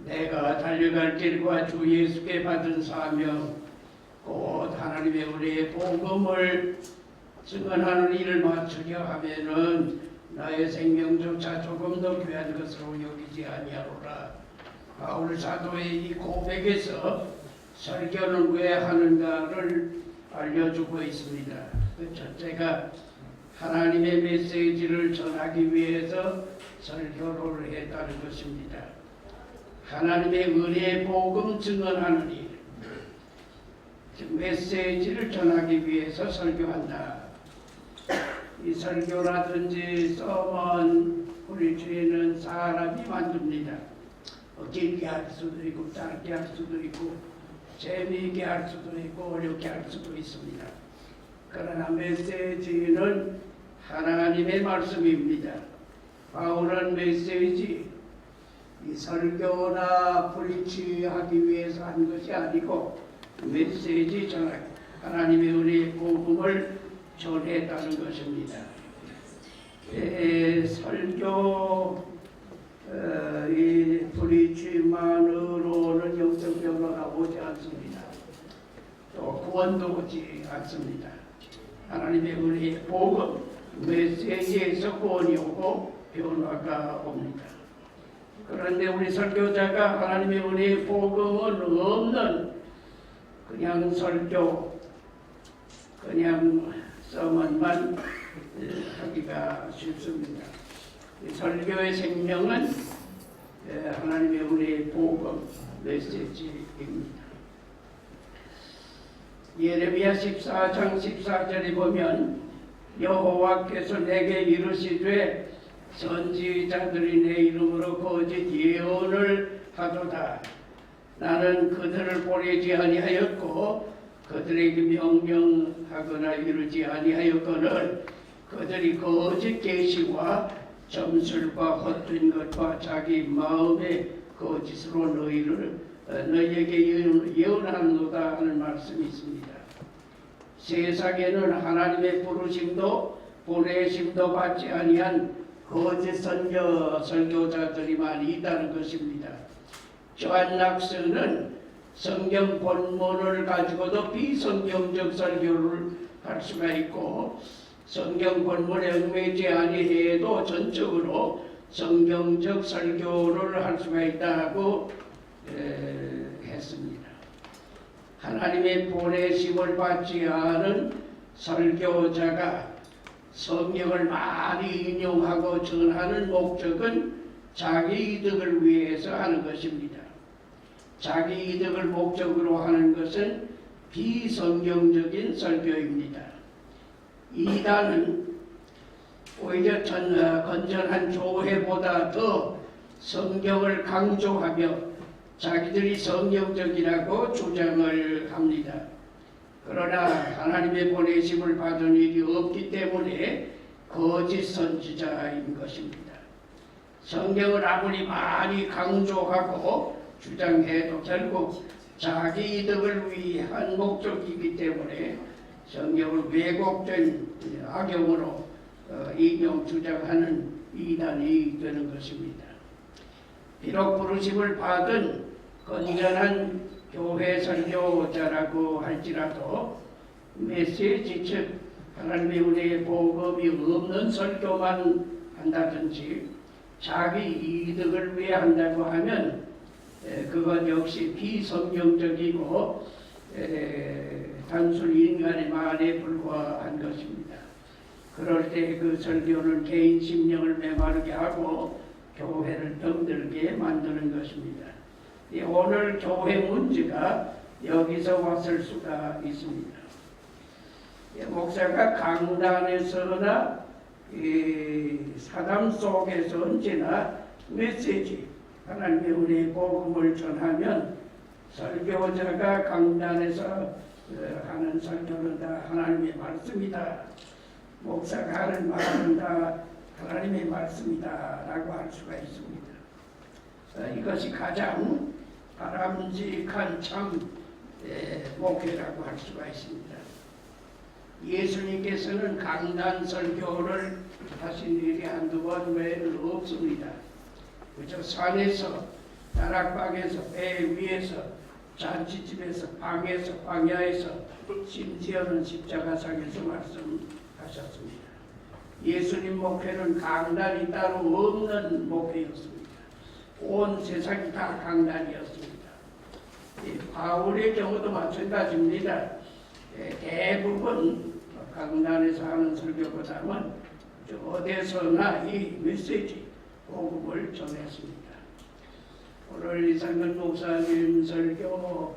내가 달려갈 길과 주 예수께 받은 사명 곧 하나님의 은혜의 복음을 증언하는 일을 마치려 하면은 나의 생명조차 조금 더 귀한 것으로 여기지 아니하노라. 바울 사도의 이 고백에서 설교는 왜 하는가를 알려주고 있습니다. 그 첫째가 하나님의 메시지를 전하기 위해서 설교를 했다는 것입니다. 하나님의 은혜의 복음 증언하는 일, 즉 메시지를 전하기 위해서 설교한다. 이 설교라든지 서먼 프리치는 사람이 만듭니다. 길게 할 수도 있고 짧게 할 수도 있고 재미있게 할 수도 있고 어렵게 할 수도 있습니다. 그러나 메시지는 하나님의 말씀입니다. 바울은 메시지, 이 설교나 프리치하기 위해서 한 것이 아니고 메시지 전하기, 하나님의 은혜의 복음을 전했다는 것입니다. 설교, 이 프리치만으로는 영적 변화가 오지 않습니다. 또 구원도 오지 않습니다. 하나님의 은혜의 복음, 메시지에서 구원이 오고 변화가 옵니다. 그런데 우리 설교자가 하나님의 은혜의 복음은 없는 그냥 설교, 그냥 서먼만 하기가 쉽습니다. 설교의 생명은 하나님의 은혜의 복음, 메시지입니다. 예레미야 14장 14절에 보면 여호와께서 내게 이르시되 선지자들이 내 이름으로 거짓 예언을 하도다. 나는 그들을 보내지 아니하였고 그들에게 명령하거나 이르지 아니하였거늘 그들이 거짓 계시와 점술과 헛된 것과 자기 마음의 거짓으로 너희에게 예언하노다 하는 말씀이 있습니다. 세상에는 하나님의 부르심도 보내심도 받지 아니한 거짓 설교자들이 많이 있다는 것입니다. 조한 낙서는 성경 본문을 가지고도 비성경적 설교를 할 수가 있고 성경 본문에 얽매이지 아니해도 전적으로 성경적 설교를 할 수가 있다고 했습니다. 하나님의 보내심을 받지 않은 설교자가 성경을 많이 인용하고 전하는 목적은 자기 이득을 위해서 하는 것입니다. 자기 이득을 목적으로 하는 것은 비성경적인 설교입니다. 이단은 오히려 건전한 교회보다 더 성경을 강조하며 자기들이 성경적이라고 주장을 합니다. 그러나 하나님의 보내심을 받은 일이 없기 때문에 거짓 선지자인 것입니다. 성경을 아무리 많이 강조하고 주장해도 결국 자기 이득을 위한 목적이기 때문에 성경을 왜곡된 악용으로 인용 주장하는 이단이 되는 것입니다. 비록 부르심을 받은 건전한 교회 설교자라고 할지라도 메시지 즉 하나님의 은혜의 복음이 없는 설교만 한다든지 자기 이득을 위해 한다고 하면 그것 역시 비성경적이고 단순히 인간의 말에 불과한 것입니다. 그럴 때 그 설교는 개인 심령을 메마르게 하고 교회를 병들게 만드는 것입니다. 오늘 교회 문제가 여기서 왔을 수가 있습니다. 목사가 강단에서나 사담 속에서 언제나 메시지, 하나님의 은혜의 복음을 전하면 설교자가 강단에서 하는 설교는 다 하나님의 말씀이다. 목사가 하는 말은 다 하나님의 말씀이다 라고 할 수가 있습니다. 이것이 가장 바람직한 참 목회라고 할 수가 있습니다. 예수님께서는 강단 설교를 하신 일이 한두 번 외에는 없습니다. 그저 산에서 다락방에서, 배 위에서, 잔치집에서, 방에서, 광야에서, 심지어는 십자가상에서 말씀하셨습니다. 예수님 목회는 강단이 따로 없는 목회였습니다. 온 세상이 다 강단이었습니다. 바울의 경우도 마찬가지입니다. 대부분 강단에서 하는 설교보다는 어디서나 이 메시지, 복음을 전했습니다. 오늘 이상근 목사님 설교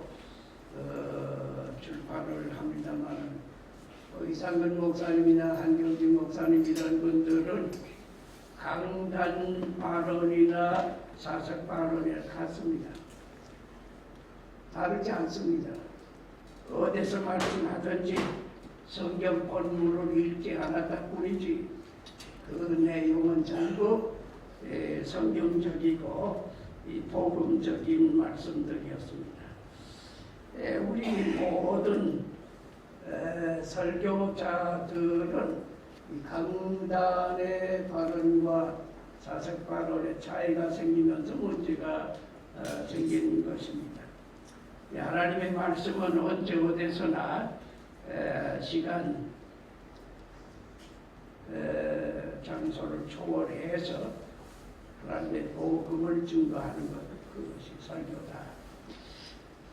출판을 합니다만 이상근 목사님이나 한경진 목사님 이런 분들은 강단 발언이나 사석 발언이나 같습니다. 다르지 않습니다. 어디서 말씀하든지 성경 본문을 읽지 않았다 뿐이지 그 내용은 전부 성경적이고 복음적인 말씀들이었습니다. 우리 모든 설교자들은 이 강단의 발언과 사석 발언의 차이가 생기면서 문제가 생긴 것입니다. 하나님의 말씀은 언제 어디서나 시간 장소를 초월해서 하나님의 복음을 증거하는 것, 그것이 설교다.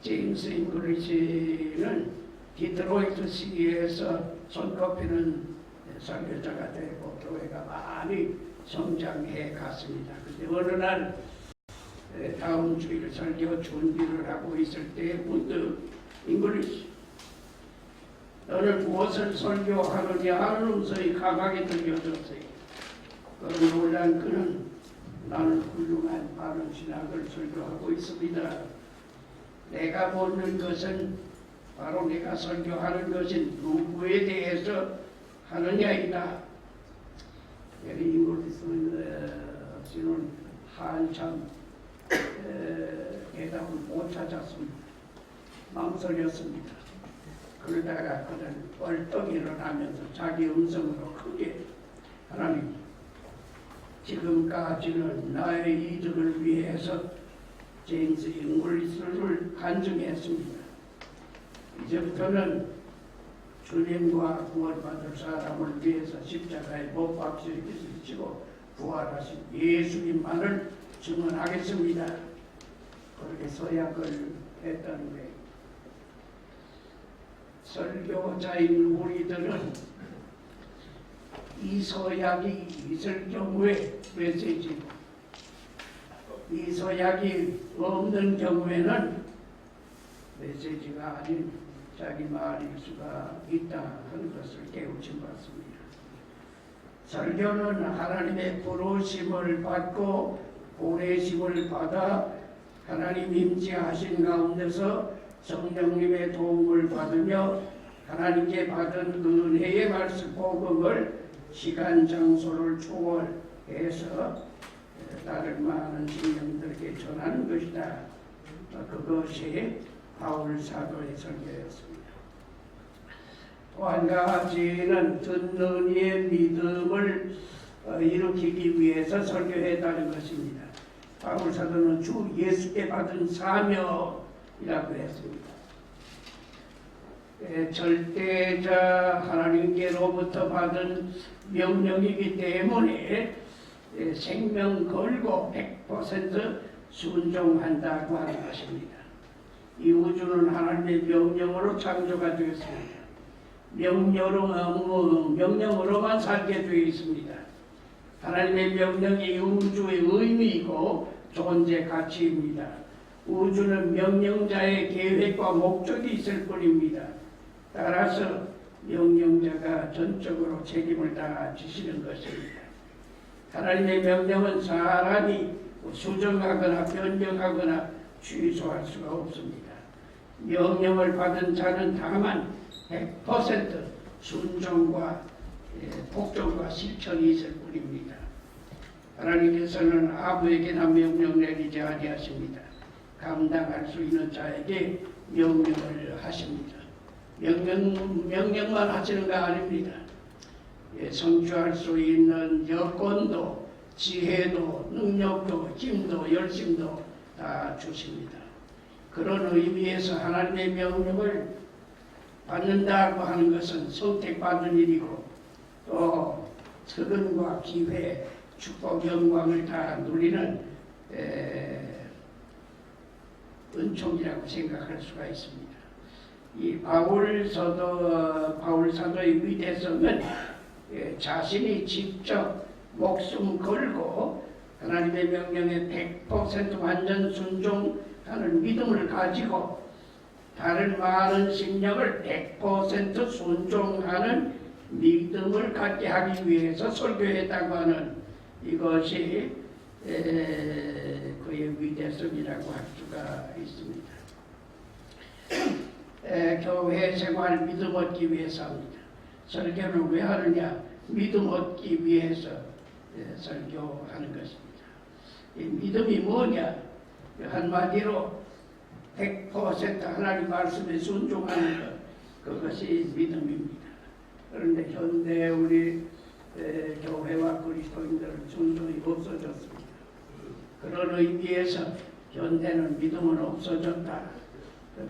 제임스 잉글리시는 디트로이트 시에서 손꼽히는 설교자가 되고 교회가 많이 성장해 갔습니다. 그런데 어느 날 다음 주일 설교 준비를 하고 있을 때 문득 잉글리시, 너는 무엇을 설교하느냐 하는 음성이 강하게 들려졌어요. 놀란 그는 나는 훌륭한 바른 신학을 설교하고 있습니다. 내가 묻는 것은 바로 내가 설교하는 것은 누구에 대해서 하느냐이다. 잉글리시는 한참 대답을 못 찾았습니다. 망설였습니다. 그러다가 그는 벌떡 일어나면서 자기 음성으로 크게 하나님, 지금까지는 나의 이득을 위해서 제임스 잉글리시를 간증했습니다. 이제부터는 주님과 구원받을 사람을 위해서 십자가에 못 박히시고 부활하신 예수님만을 증언하겠습니다. 그렇게 서약을 했다는 거예요. 설교자인 우리들은 이 서약이 있을 경우에 메시지고, 이 서약이 없는 경우에는 메시지가 아닌 자기 말일 수가 있다 하는 것을 깨우침 받습니다. 설교는 하나님의 부르심을 받고 보내심을 받아 하나님 임재하신 가운데서 성령님의 도움을 받으며 하나님께 받은 은혜의 말씀 복음을 시간 장소를 초월해서 다른 많은 신령들에게 전하는 것이다. 그것이 바울 사도의 설교였습니다. 또 한 가지는 듣는 이의 믿음을 일으키기 위해서 설교했다는 것입니다. 바울 사도는 주 예수께 받은 사명이라고 했습니다. 절대자 하나님께로부터 받은 명령이기 때문에 생명 걸고 100% 순종한다고 하는 것입니다. 이 우주는 하나님의 명령으로 창조가 되었습니다. 명령으로만 살게 되어 있습니다. 하나님의 명령이 우주의 의미이고 존재 가치입니다. 우주는 명령자의 계획과 목적이 있을 뿐입니다. 따라서 명령자가 전적으로 책임을 다지시는 것입니다. 하나님의 명령은 사람이 수정하거나 변경하거나 취소할 수가 없습니다. 명령을 받은 자는 다만 100% 순종과 복종과 실천이 있을 뿐입니다. 하나님께서는 아무에게나 명령 내리지 아니하십니다. 감당할 수 있는 자에게 명령을 하십니다. 명령만 하시는가 아닙니다. 성취할 수 있는 여건도, 지혜도, 능력도, 힘도, 열심도 다 주십니다. 그런 의미에서 하나님의 명령을 받는다고 하는 것은 선택받은 일이고 또 특권과 기회, 축복, 영광을 다 누리는 은총이라고 생각할 수가 있습니다. 이 바울 사도의 위대성은 자신이 직접 목숨 걸고 하나님의 명령에 100% 완전 순종하는 믿음을 가지고 다른 많은 심령을 100% 순종하는 믿음을 갖게 하기 위해서 설교했다고 하는 이것이 그의 위대성이라고 할 수가 있습니다. 교회 생활 믿음 얻기 위해서 합니다. 설교는 왜 하느냐? 믿음 얻기 위해서 설교하는 것입니다. 이 믿음이 뭐냐? 한마디로 100% 하나님 말씀에 순종하는 것, 그것이 믿음입니다. 그런데 현대 우리 교회와 그리스도인들은 순종이 없어졌습니다. 그런 의미에서 현대는 믿음은 없어졌다,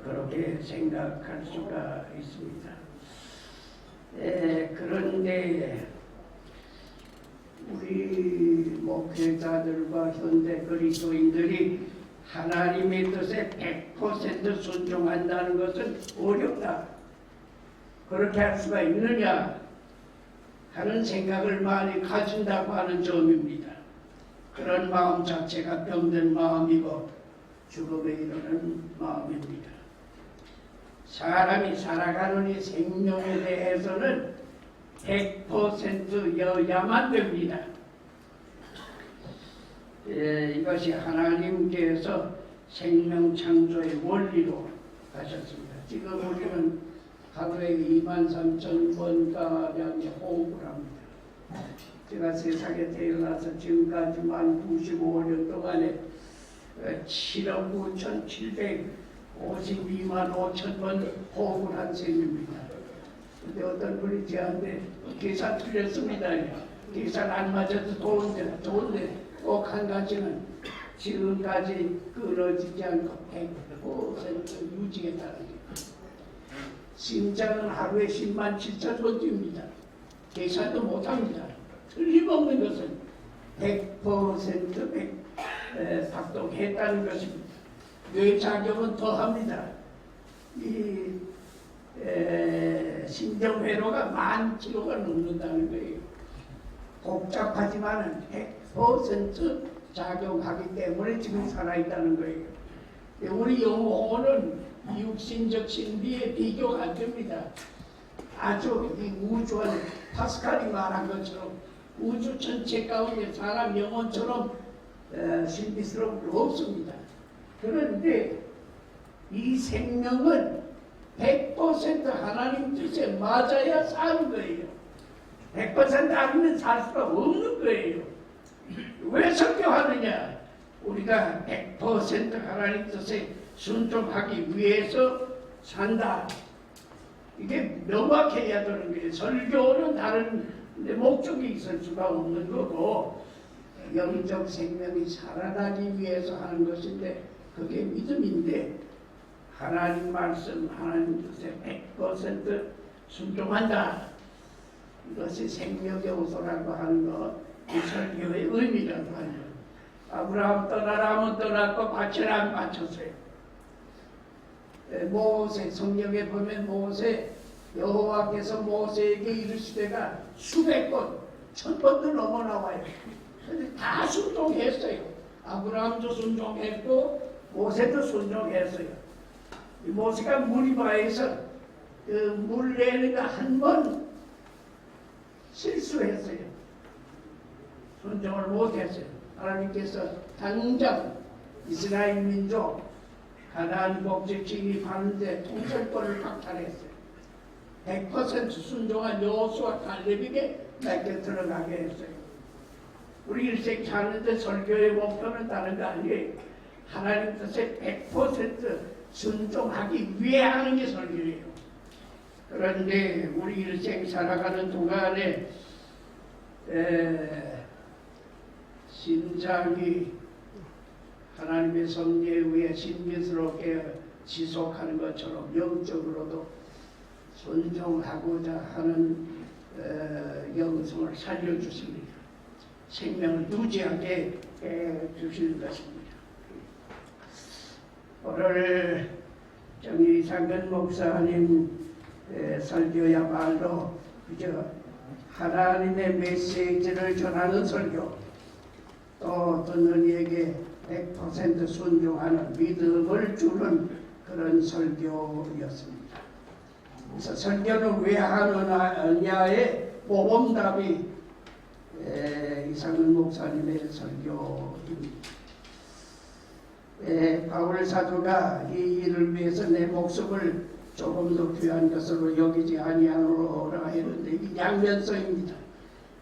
그렇게 생각할 수가 있습니다. 그런데 우리 목회자들과 현대 그리스도인들이 하나님의 뜻에 100% 순종한다는 것은 어렵다. 그렇게 할 수가 있느냐 하는 생각을 많이 가진다고 하는 점입니다. 그런 마음 자체가 병든 마음이고 죽음에 이르는 마음입니다. 사람이 살아가는 이 생명에 대해서는 100%여야만 됩니다. 이것이 하나님께서 생명 창조의 원리로 하셨습니다. 지금 우리는 하루에 23,000번가량의 호흡을 합니다. 제가 세상에 태어나서 지금까지만 95년 동안에 7억 9,752만 5천 번 호흡을 한 셈입니다. 근데 어떤 분이 저한테 계산 틀렸습니다. 계산 안 맞아도 좋은데 꼭 한 가지는 지금까지 끊어지지 않고 100% 유지했다는 게. 심장은 하루에 10만 7천 번 뜁니다. 계산도 못합니다. 틀림없는 것은 100% 작동했다는 것입니다. 뇌작용은 더합니다. 이 심정회로가 10,000km가 넘는다는 거예요. 복잡하지만 100% 작용하기 때문에 지금 살아있다는 거예요. 우리 영혼은 육신적 신비에 비교가 안 됩니다. 아주 이 우주는 파스칼이 말한 것처럼 우주 전체 가운데 사람 영혼처럼 신비스러운 게 없습니다. 그런데 이 생명은 100% 하나님 뜻에 맞아야 사는 거예요. 100% 아니면 살 수가 없는 거예요. 왜 설교하느냐? 우리가 100% 하나님 뜻에 순종하기 위해서 산다. 이게 명확해야 되는 거예요. 설교는 다른 목적이 있을 수가 없는 거고 영적 생명이 살아나기 위해서 하는 것인데 그게 믿음인데 하나님 말씀, 하나님 뜻에 100% 순종한다. 이것이 생명의 호소라고 하는 것, 이 설교의 의미라고 하는 것. 아브라함 떠나라 하면 떠났고 바쳐라 하면 바쳤어요. 모세, 성경에 보면 모세, 여호와께서 모세에게 이르시되가 수백 번, 1000번도 넘어 나와요. 근데 다 순종했어요. 아브라함도 순종했고 모세도 순종했어요. 모세가 무리바에서 물 내는 거 한 번 실수했어요. 순종을 못했어요. 하나님께서 당장 이스라엘 민족 가나안 복지 진입하는데 통솔권을 박탈했어요. 100% 순종한 여호수아 갈렙에게 맡겨 들어가게 했어요. 우리 일생 사는데 설교의 목표는 다른 거 아니에요. 하나님 뜻에 100% 순종하기 위해 하는 게 설교예요. 그런데 우리 일생 살아가는 동안에 심장이 하나님의 섭리에 의해 신비스럽게 지속하는 것처럼 영적으로도 순종하고자 하는 영성을 살려주십니다. 생명을 유지하게 해주시는 것입니다. 오늘 정의상근 목사님 설교야말로 그저 하나님의 메시지를 전하는 설교, 또 듣는 이에게 100% 순종하는 믿음을 주는 그런 설교였습니다. 그래서 설교는 왜 하느냐의 모범답이 이상근 목사님의 설교입니다. 바울 사도가 이 일을 위해서 내 목숨을 조금 더 귀한 것으로 여기지 아니하노라 했는데 이 양면성입니다.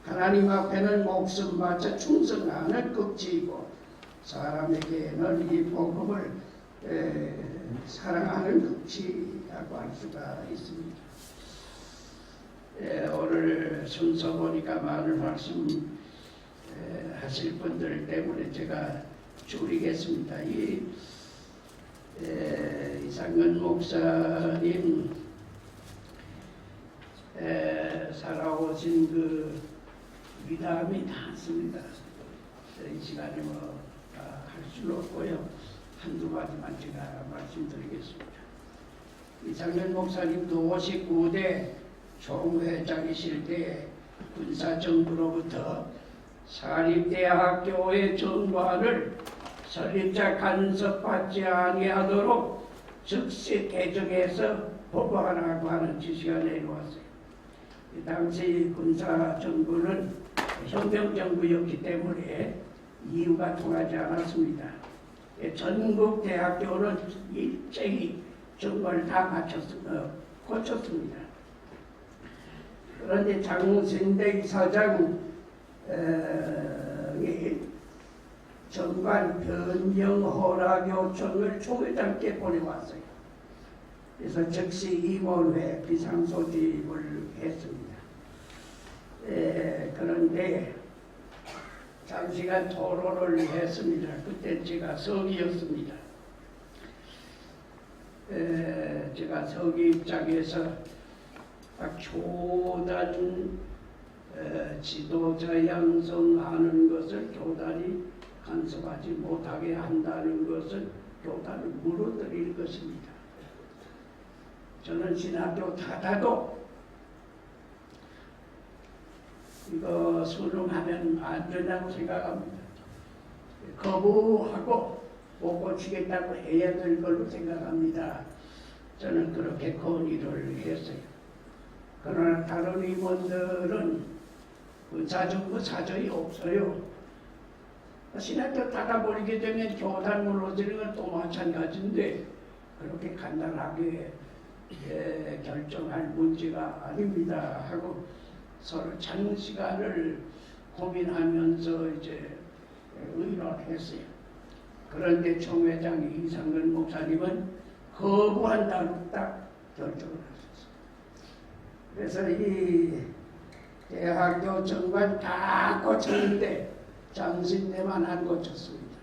하나님 앞에는 목숨 바쳐 충성하는 극지이고 사람에게는 이 복음을 사랑하는 극지라고 할 수가 있습니다. 오늘 순서 보니까 많은 말씀 하실 분들 때문에 제가 줄이겠습니다. 이상근 목사님 살아오신 그 위담이 많습니다. 이 시간에 할 수는 없고요. 한두 가지만 제가 말씀드리겠습니다. 이상근 목사님도 59대 총회장이실 때 군사정부로부터 사립대학교의 정관을 설립자 간섭받지 아니하도록 즉시 개정해서 보고하라고 하는 지시가 내려왔어요. 이 당시 군사정부는 혁명정부였기 때문에 이유가 통하지 않았습니다. 전국 대학교는 일제히 정보를 다 고쳤습니다. 그런데 장신대 이사장이 정관 변경 허락 요청을 총회장께 보내왔어요. 그래서 즉시 임원회 비상소집을 했습니다. 그런데 장시간 토론을 했습니다. 그때 제가 서기였습니다. 제가 서기 입장에서 교단 지도자 양성하는 것을 교단이 간섭하지 못하게 한다는 것을 교단을 물어드릴 것입니다. 저는 신학교 닫아도 이거 수능하면 안 된다고 생각합니다. 거부하고 못 고치겠다고 해야 될 걸로 생각합니다. 저는 그렇게 건의를 했어요. 그러나 다른 임원들은 군사정부 사정이 없어요. 신학교 닫아버리게 되면 교단 무너지는 건 또 마찬가지인데 그렇게 간단하게 결정할 문제가 아닙니다 하고 서로 장시간을 고민하면서 이제 의논했어요. 그런데 총회장 이상근 목사님은 거부한다고 딱 결정을 하셨어요. 그래서 이 대학교 정관 다 고쳤는데 장신대만 안 고쳤습니다.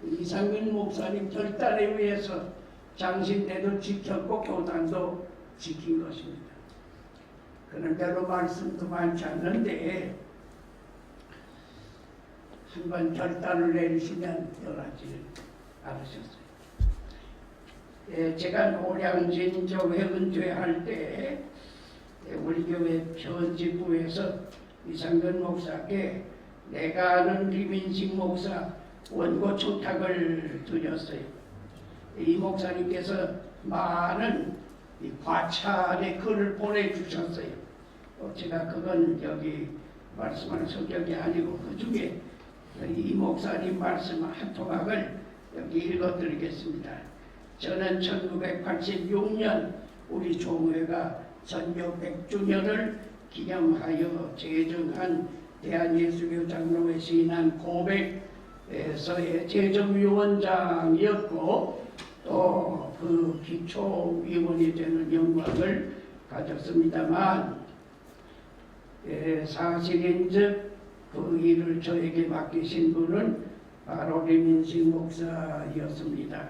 이상근 목사님 결단에 의해서 장신대도 지켰고 교단도 지킨 것입니다. 그런 대로 말씀도 많지 않는데 한번 결단을 내리시면 변하지 않으셨어요. 제가 노량진 회원제 할 때 우리 교회 편집부에서 이상근 목사께 내가 아는 김인식 목사 원고 청탁을 드렸어요. 이 목사님께서 많은 과찬의 글을 보내주셨어요. 제가 그건 여기 말씀하는 성격이 아니고 그 중에 이 목사님 말씀 한 토막을 여기 읽어드리겠습니다. 저는 1986년 우리 종회가 전역 100주년을 기념하여 제정한 대한예수교 장로회 신안 고백에서의 재정위원장이었고 또 그 기초위원이 되는 영광을 가졌습니다만 사실인즉 그 일을 저에게 맡기신 분은 바로 김인식 목사였습니다.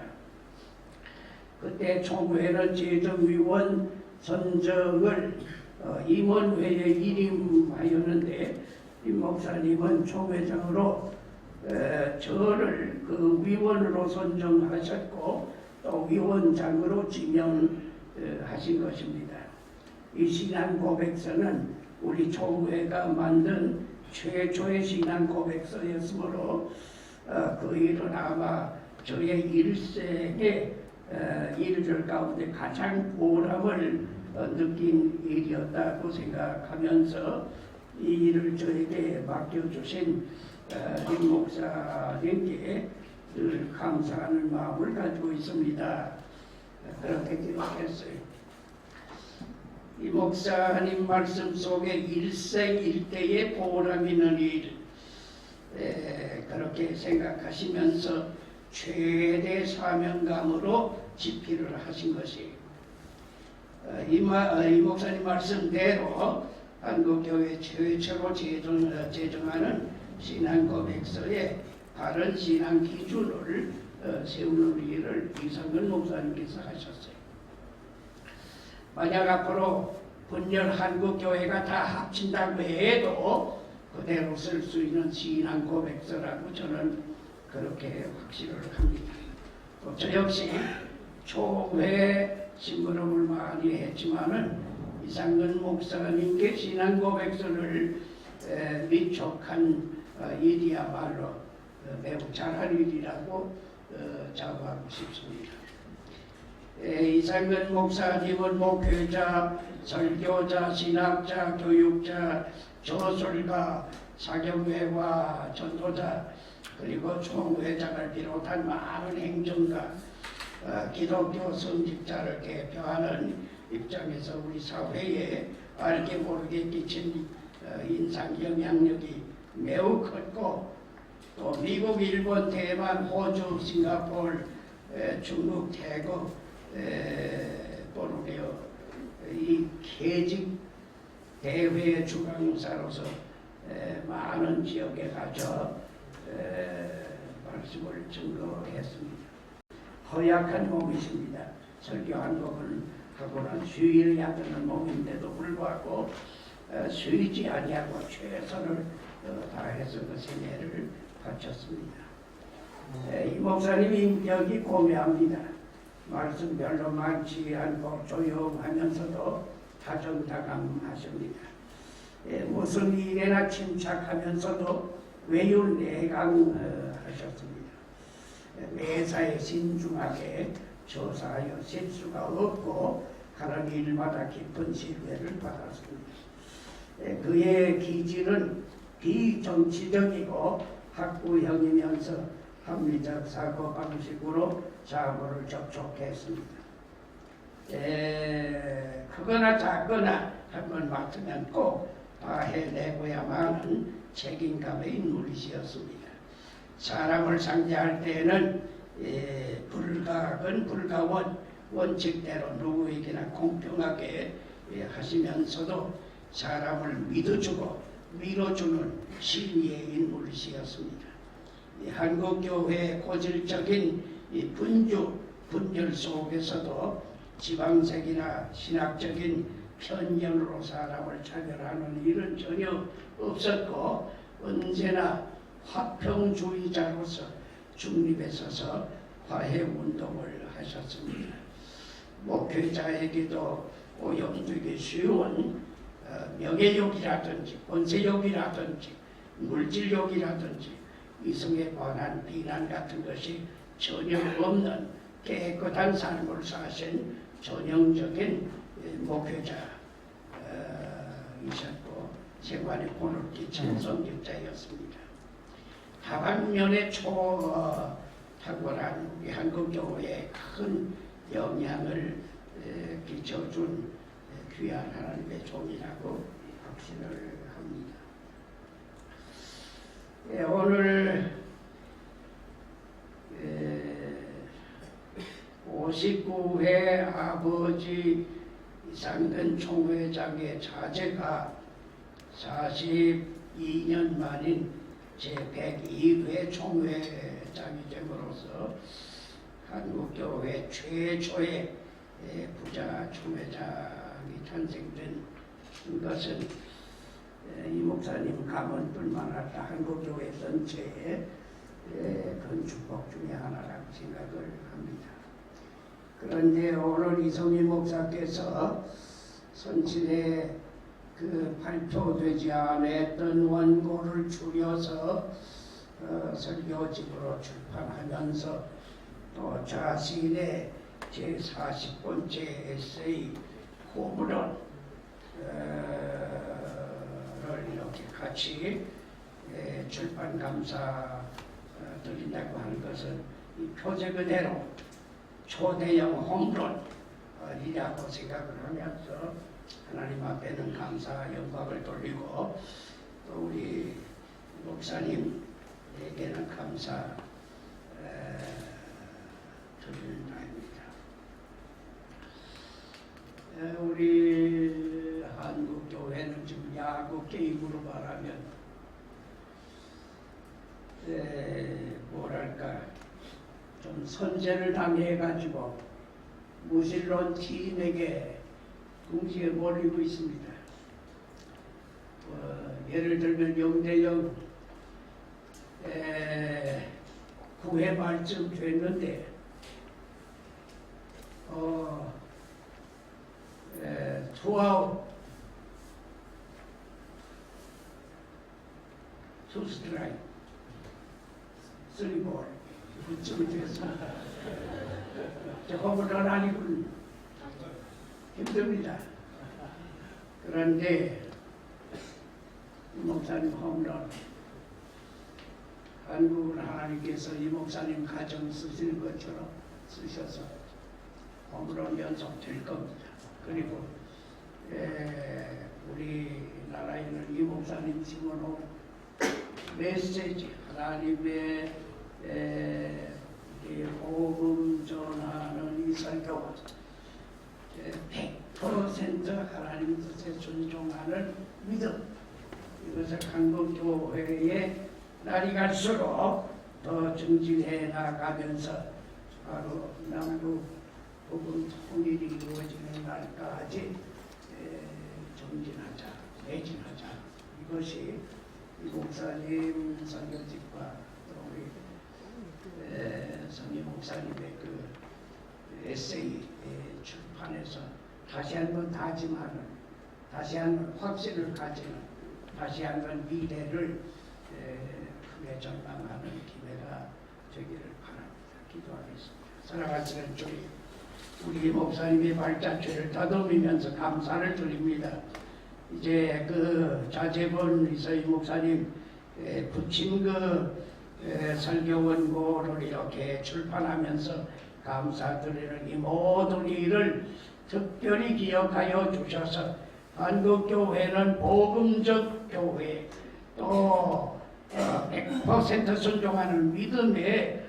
그때 총회는 재정위원 선정을 임원회에 일임하였는데 이 목사님은 총회장으로 저를 그 위원으로 선정하셨고 또 위원장으로 지명하신 것입니다. 이 신앙 고백서는 우리 총회가 만든 최초의 신앙 고백서였으므로 그 일은 아마 저의 일생의 일들 가운데 가장 보람을 느낀 일이었다고 생각하면서 이 일을 저에게 맡겨주신 임 목사님께 늘 감사하는 마음을 가지고 있습니다. 그렇게 기록했어요. 이 목사님 말씀 속에 일생일대의 보람 있는 일, 그렇게 생각하시면서 최대 사명감으로 집필을 하신 것이 이 목사님 말씀대로 한국교회 최초로 제정하는 신앙고백서에 바른 신앙 기준을 세우는 일을 이성근 목사님께서 하셨어요. 만약 앞으로 분열 한국교회가 다 합친다고 해도 그대로 쓸 수 있는 신앙고백서라고 저는 그렇게 확신을 합니다. 또 저 역시 총회 심부름을 많이 했지만은 이상근 목사님께 신앙고백서를 민촉한 일이야말로 매우 잘한 일이라고 자부하고 싶습니다. 이상근 목사님은 목회자, 설교자, 신학자, 교육자, 저술가, 사경회와 전도자, 그리고 총회장을 비롯한 많은 행정가, 기독교 성직자를 대표하는 입장에서 우리 사회에 알게 모르게 끼친 인상 영향력이 매우 컸고 또 미국, 일본, 대만, 호주, 싱가포르, 중국, 태국, 보르네오 이 개직 대회의 주강사로서 많은 지역에 가서 말씀을 증거했습니다. 허약한 몸이십니다. 설교한 법을 하고는 쉬어야 하는 몸인데도 불구하고 쉬지 아니하고 최선을 다해서 그 생애를 바쳤습니다. 이 목사님이 인격이 고매합니다. 말씀 별로 많지 않고 조용하면서도 다정다감하십니다. 무슨 일에나 침착하면서도 외율내강하셨습니다. 매사에 신중하게 조사하여 실수가 없고 하는 일마다 깊은 신뢰를 받았습니다. 그의 기질은 비정치적이고 학구형이면서 합리적 사고방식으로 사고를 접촉했습니다. 크거나 작거나 한번 맡으면 꼭 다 해내고야만 책임감의 인물이셨습니다. 사람을 상대할 때는 불가근 불가원 원칙대로 누구에게나 공평하게 하시면서도 사람을 믿어주고 밀어주는 신의의 인물이셨습니다. 한국교회의 고질적인 분열 속에서도 지방색이나 신학적인 편견으로 사람을 차별하는 일은 전혀 없었고 언제나 화평주의자로서 중립에 서서 화해운동을 하셨습니다. 목회자에게도 오염되기 쉬운 명예욕이라든지 권세욕이라든지 물질욕이라든지 이성에 관한 비난 같은 것이 전혀 없는 깨끗한 삶을 사신 전형적인 목회자이셨고 생활에 본을 끼친 성직자였습니다. 다방면에 탁월한 우리 한국교회에 큰 영향을 끼쳐준 귀한 하나님의 종이라고 확신을 합니다. 오늘 59회 아버지 이상근 총회장의 자제가 42년 만인 제102회 총회장이 됨으로써 한국교회 최초의 부자 총회장이 탄생된 것은 이 목사님 가문뿐만 아니라 한국교회 전체의 큰 축복 중에 하나라고 생각을 합니다. 그런데 오늘 이성희 목사께서 선친의 그 발표되지 않았던 원고를 줄여서 설교집으로 출판하면서 또 자신의 제40번째 에세이 호불호를 이렇게 같이 출판 감사 드린다고 하는 것은 이 표제 그대로 초대형 홈런이라고 생각을 하면서 하나님 앞에는 감사 영광을 돌리고 또 우리 목사님에게는 감사 드리는 날입니다. 우리 한국교회는 지금 야구 게임으로 말하면 뭐랄까 좀 선제를 당해가지고 무실론 팀에게 궁지에 몰리고 있습니다. 예를 들면 0대0 9회 말쯤 됐는데 투아웃 2스트라이크 3볼 그쯤 돼서 홈런 아니군 힘듭니다. 그런데 이 목사님 홈런 한국을 하나님께서 이 목사님 가정 쓰시는 것처럼 쓰셔서 홈런 연속될 겁니다. 그리고 우리나라에는 이 목사님 집어넣은 메시지 하나님의 복음 전하는 이 설교가 100% 하나님 뜻에 순종하는 믿음, 이것을 한국교회의 날이 갈수록 더 증진해 나가면서 바로 남북 복음 통일이 이루어지는 날까지 정진하자, 매진하자. 이것이 이 목사님 선교집과 또 우리 성희 목사님의 그 에세이 출판에서 다시 한번 다짐하는, 다시 한번 확신을 가지는, 다시 한번 미래를 크게 전망하는 기회가 되기를 바랍니다. 기도하겠습니다. 사랑하시는 주님, 우리 목사님의 발자취를 더듬으면서 감사를 드립니다. 이제 그 자제분 이서희 목사님 붙인 그 설교 원고를 이렇게 출판하면서 감사드리는 이 모든 일을 특별히 기억하여 주셔서 한국교회는 복음적 교회, 또 100% 순종하는 믿음의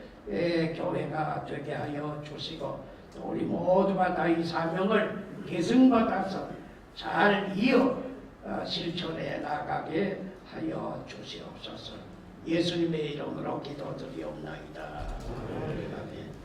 교회가 되게 하여 주시고, 또 우리 모두가 다 이 사명을 계승받아서 잘 이어 실천해 나가게 하여 주시옵소서. 예수님의 이름으로 기도드리옵나이다. 아멘.